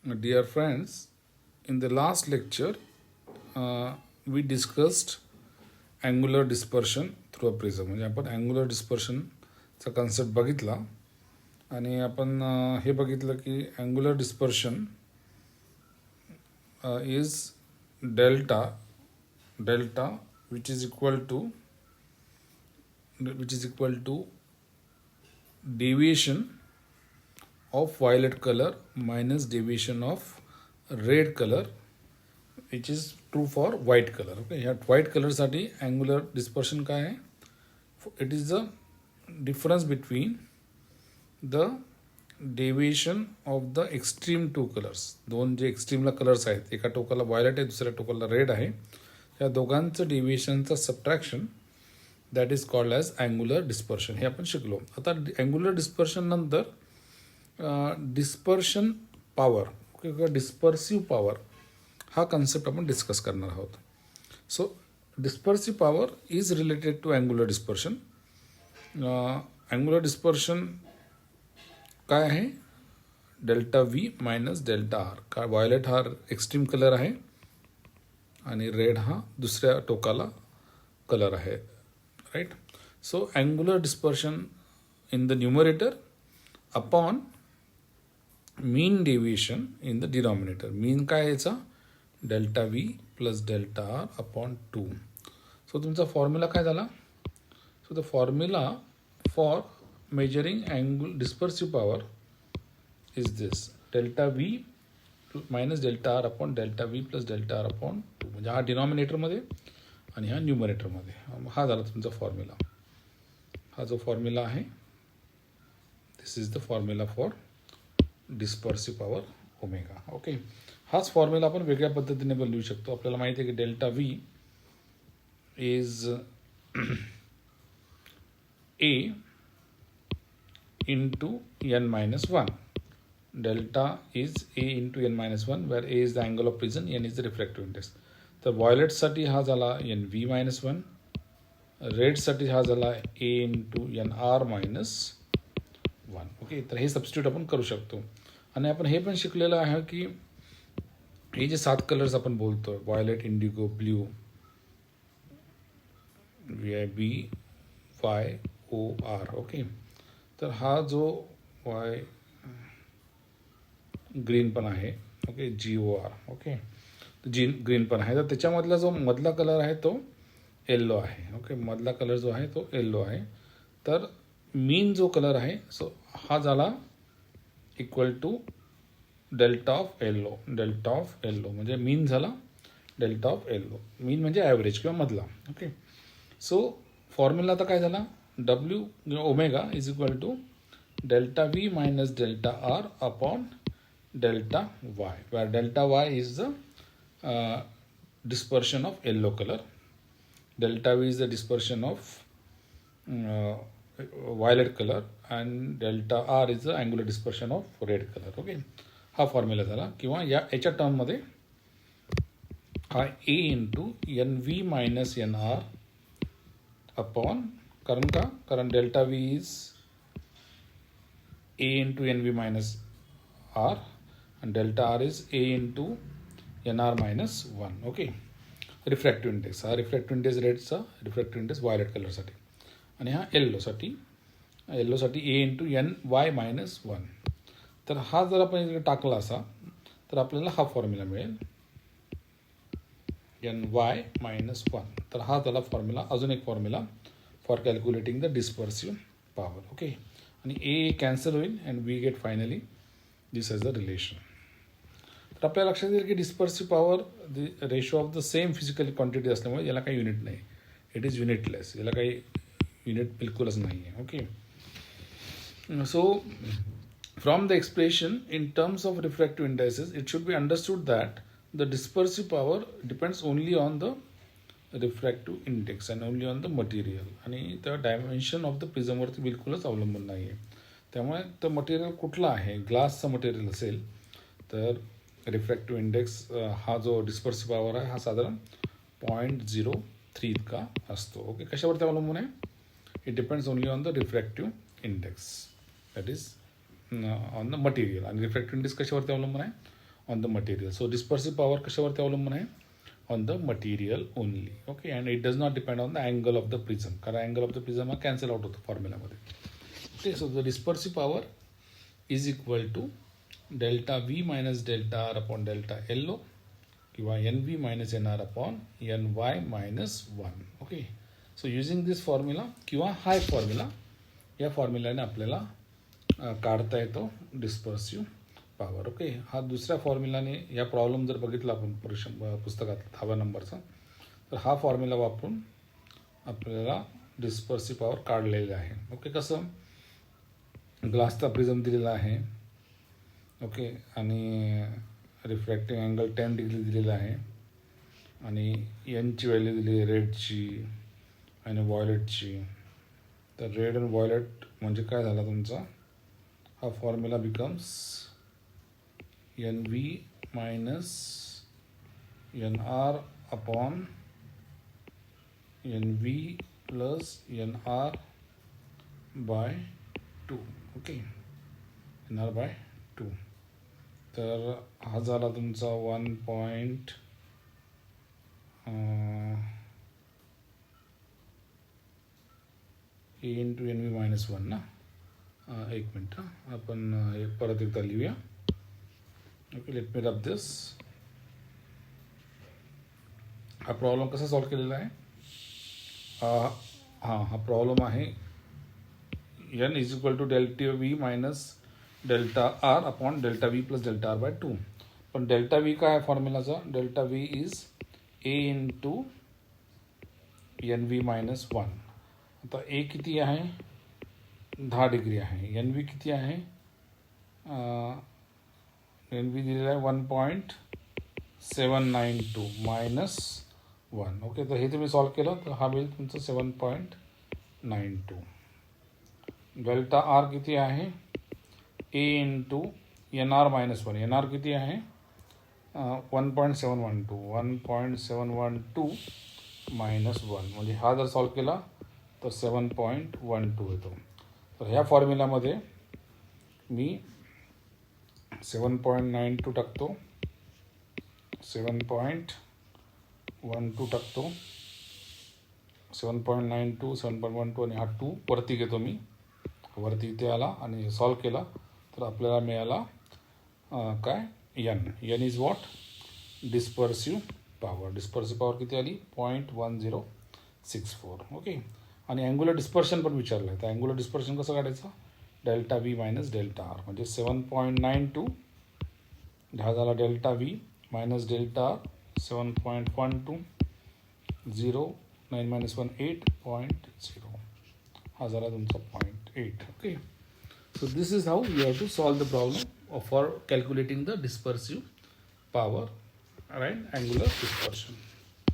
Dear friends, in the last lecture, we discussed angular dispersion through a prism. म्हणजे आपण angular डिस्पर्शनचा concept बघितला आणि आपण हे बघितलं की angular dispersion is delta which is equal to deviation of violet color minus deviation of red color, which is true for white color. Okay, ह्या white color साठी angular dispersion काय आहे? It is the difference between the deviation of the extreme two colors. दोन जे एक्स्ट्रीमला colours आहेत, एका टोकाला violet आहे, दुसऱ्या टोकाला रेड आहे, या दोघांचं डेव्हिएशनचं subtraction that is called as angular dispersion. हे आपण शिकलो. आता अँग्युलर डिस्पर्शन नंतर डिस्पर्शन पॉवर किंवा डिस्पर्सिव्ह पॉवर हा कन्सेप्ट आपण डिस्कस करणार आहोत. So dispersive power is related to angular dispersion. Angular dispersion काय आहे? Delta V minus delta R. का व्हायलेट हा एक्स्ट्रीम कलर आहे आणि रेड हा दुसऱ्या टोकाला कलर आहे, right. So angular dispersion in the numerator upon mean deviation in the denominator. Mean काय याचा? Delta V plus delta R upon 2. So तुमचा फॉर्म्युला काय झाला? So the formula for measuring dispersive power is this: delta V minus delta R upon delta V plus delta R upon 2. म्हणजे हा डिनॉमिनेटरमध्ये आणि हा न्यूमरेटरमध्ये. हा झाला तुमचा फॉर्म्युला. हा जो फॉर्म्युला आहे, this is the formula for dispersive power omega. Okay, हाच फॉर्म्युला आपण वेगळ्या पद्धतीने पण लिहू शकतो. आपल्याला माहिती आहे की delta V is A into n minus 1. Delta is a into n minus 1, where a is the angle of prism, n is the refractive index. तर व्हायलेट साठी हा झाला एन व्ही मायनस 1, रेड साठी हा झाला A into N R minus 1. Okay, तर हे substitute आपण करू शकतो. आणि आपण हे पण शिकलेलं आहे की हे जे 7 कलर्स आपण बोलतो, व्हायलेट, इंडिगो, ब्ल्यू, बी, वाय, ओ, आर. ओके, तर हा जो वाय ग्रीन पण आहे, ओके, जी ओ आर. ओके, जी ग्रीन पण आहे. तर त्याच्यामधला जो मधला कलर आहे तो येल्लो आहे. ओके, मधला कलर जो आहे तो येल्लो आहे. तर मीन जो कलर आहे, सो हा झाला equal to delta of yellow. Delta of yellow म्हणजे मीन झाला डेल्टा ऑफ येल्लो. मीन म्हणजे ॲव्हरेज किंवा मधला. ओके, सो फॉर्म्युला आता काय झाला? W omega is equal to delta V minus delta R upon delta Y, where delta Y is the dispersion of yellow color, delta V is the dispersion of violet color, and delta R is the angular dispersion of red color. Okay, हा formula झाला. किंवा याच्या टर्ममध्ये हा A into N V minus N R upon, कारण delta V is A into N V minus R आणि delta R is A into N R minus 1. Okay, refractive index, हा refractive index रेडचा, refractive index violet कलरसाठी, आणि हा येल्लोसाठी A into N Y minus 1. तर हा जर आपण इकडे टाकला असा तर आपल्याला हा फॉर्म्युला मिळेल, एन वाय मायनस 1. तर हा झाला फॉर्म्युला, अजून एक formula for calculating the dispersive power. Okay, आणि ए कॅन्सल होईल and we get finally this as a relation. तर आपल्या लक्षात येईल की dispersive power the ratio of the same physical quantity असल्यामुळे याला काही युनिट नाही. It is unitless. याला काही युनिट बिलकुलच नाही आहे. Okay, so from the expression in terms of refractive indices it should be understood that the dispersive power depends only on the refractive index and only on the material. आणि त्या dimension of the प्रिझमवरती बिलकुलच अवलंबून नाही आहे. त्यामुळे तर material कुठलं आहे, ग्लासचं मटेरियल असेल तर रिफ्रॅक्टिव्ह इंडेक्स हा जो डिस्पर्सिव्ह पॉवर आहे हा साधारण 0.03 इतका असतो. ओके, कशावरती अवलंबून आहे? It depends only on the refractive index, that is on the material. आणि रिफ्रॅक्टिव्ह इंडेक्स कशावरती अवलंबून आहे? On the material. So dispersive power कशावरती अवलंबून आहे? On the material only. Okay, and it does not depend on the angle of the prism, कारण angle of the prism हा cancel out होतो फॉर्म्युलामध्ये. Okay, so the dispersive power is equal to delta V minus delta R upon delta L O किंवा N V minus N R upon N Y minus 1. Okay, so using this formula किंवा हाय formula, या फॉर्म्युल्याने आपल्याला काढता येतो डिस्पर्सिव्ह power. Okay, हा दुसऱ्या फॉर्म्युलाने या प्रॉब्लेम जर बघितला आपण पुस्तकात 10व्या नंबरचा, तर हा फॉर्म्युला वापरून आपल्याला डिस्पर्सिव्ह पॉवर काढलेला आहे. ओके, कसं? ग्लासचा प्रिझम दिलेला आहे. ओके, आणि रिफ्रॅक्टिंग अँगल 10 डिग्री दिलेला आहे आणि एनची व्हॅल्यू दिली आहे रेडची आणि व्हायलेटची. तर रेड अँड व्हायलेट म्हणजे काय झाला तुमचा? हा formula becomes n V minus N R upon n v plus n r by 2. Okay, n r by 2. तर हा झाला तुमचा 1. A into N V minus 1 ना. एक मिनट, आपण हे परत एकदा लिहूया. Okay, let me rub this. हा प्रॉब्लेम कसा सॉल्व केलेला आहे? हा प्रॉब्लेम आहे N is equal to delta V minus delta R upon delta V plus delta R by 2. पण डेल्टा व्ही काय आहे फॉर्म्युलाचा? Delta V is A into N V minus 1. आता ए किती आहे? 10 डिग्री आहे. एन व्ही किती आहे? एन व्ही दिलेला आहे 1.792 मायनस 1. ओके, तर हे तुम्ही सॉल्व केलं तर हा होईल तुमचं 7.92. डेल्टा आर किती आहे? A into N R minus 1. N R किती आहे? 1.712 मायनस 1, म्हणजे हा जर सॉल्व केला तर 7.12 येतो. तर ह्या फॉर्म्युलामध्ये मी 7.92 टाकतो, 7.12 टाकतो, 7.92, 7.12 आणि हा 2 वरती घेतो मी. वरती इथे आला आणि सॉल्व केला तर आपल्याला मिळाला काय? N. N is what? Dispersive power. Dispersive power किती आली? 0.1064. ओके, आणि अँग्युलर डिस्पर्शन पण विचारलं आहे. तर अँग्युलर डिस्पर्शन कसं काढायचं? Delta V minus delta r, म्हणजे 7.92 हा झाला delta V minus delta r 7.12, 0 9 minus 1 8.0. हा झाला तुमचा 0.8. Okay, so this is how you have to solve the problem for calculating the dispersive power, right? Angular dispersion.